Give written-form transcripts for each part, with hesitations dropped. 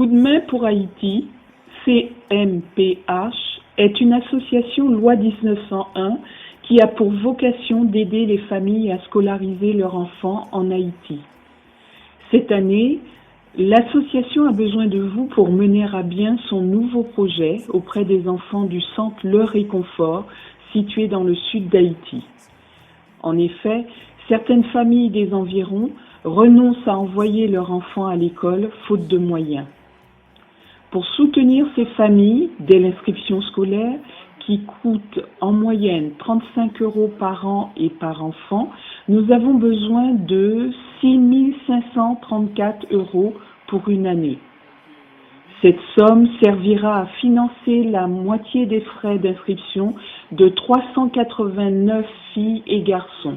Coup de main pour Haïti, CMPH, est une association loi 1901 qui a pour vocation d'aider les familles à scolariser leurs enfants en Haïti. Cette année, l'association a besoin de vous pour mener à bien son nouveau projet auprès des enfants du centre Le Réconfort, situé dans le sud d'Haïti. En effet, certaines familles des environs renoncent à envoyer leurs enfants à l'école faute de moyens. Pour soutenir ces familles dès l'inscription scolaire, qui coûte en moyenne 35 € par an et par enfant, nous avons besoin de 6 534 € pour une année. Cette somme servira à financer la moitié des frais d'inscription de 389 filles et garçons,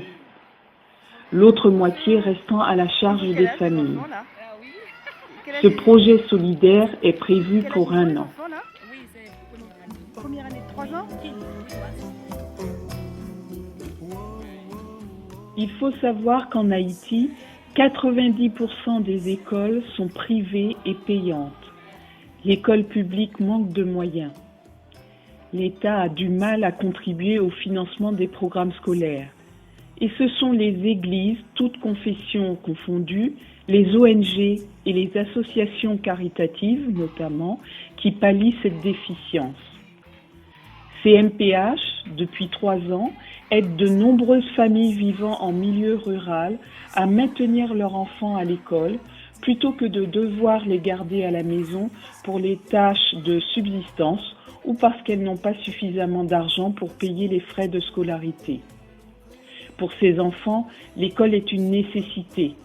l'autre moitié restant à la charge des familles. Ce projet solidaire est prévu pour 1 an. Première année de 3 ans. Il faut savoir qu'en Haïti, 90% des écoles sont privées et payantes. L'école publique manque de moyens. L'État a du mal à contribuer au financement des programmes scolaires. Et ce sont les églises, toutes confessions confondues, les ONG et les associations caritatives notamment, qui pallient cette déficience. CMPH, depuis 3 ans, aide de nombreuses familles vivant en milieu rural à maintenir leurs enfants à l'école plutôt que de devoir les garder à la maison pour les tâches de subsistance ou parce qu'elles n'ont pas suffisamment d'argent pour payer les frais de scolarité. Pour ces enfants, l'école est une nécessité.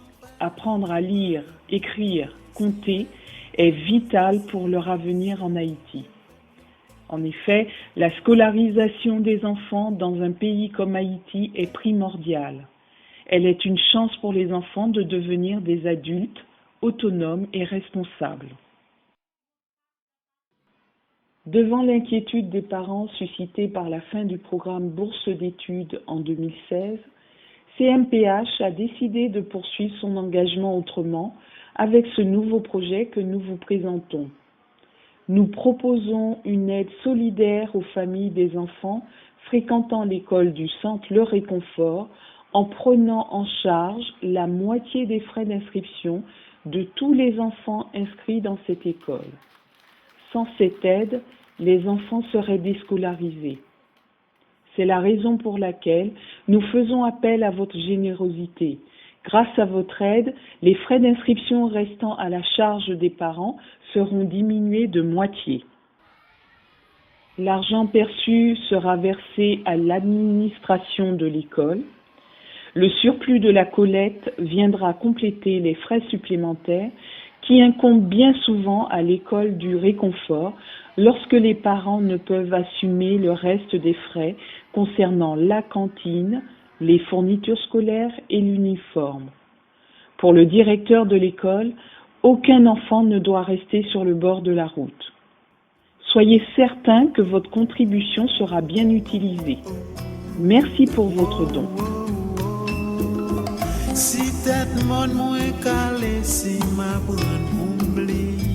Apprendre à lire, écrire, compter est vital pour leur avenir en Haïti. En effet, la scolarisation des enfants dans un pays comme Haïti est primordiale. Elle est une chance pour les enfants de devenir des adultes autonomes et responsables. Devant l'inquiétude des parents suscitée par la fin du programme Bourse d'études en 2016, CMPH a décidé de poursuivre son engagement autrement avec ce nouveau projet que nous vous présentons. Nous proposons une aide solidaire aux familles des enfants fréquentant l'école du centre Le Réconfort en prenant en charge la moitié des frais d'inscription de tous les enfants inscrits dans cette école. Sans cette aide, les enfants seraient déscolarisés. C'est la raison pour laquelle nous faisons appel à votre générosité. Grâce à votre aide, les frais d'inscription restant à la charge des parents seront diminués de moitié. L'argent perçu sera versé à l'administration de l'école. Le surplus de la collecte viendra compléter les frais supplémentaires qui incombent bien souvent à l'école du Réconfort lorsque les parents ne peuvent assumer le reste des frais concernant la cantine, les fournitures scolaires et l'uniforme. Pour le directeur de l'école, aucun enfant ne doit rester sur le bord de la route. Soyez certain que votre contribution sera bien utilisée. Merci pour votre don. Si tête mon moins calé, si ma bonne oublie.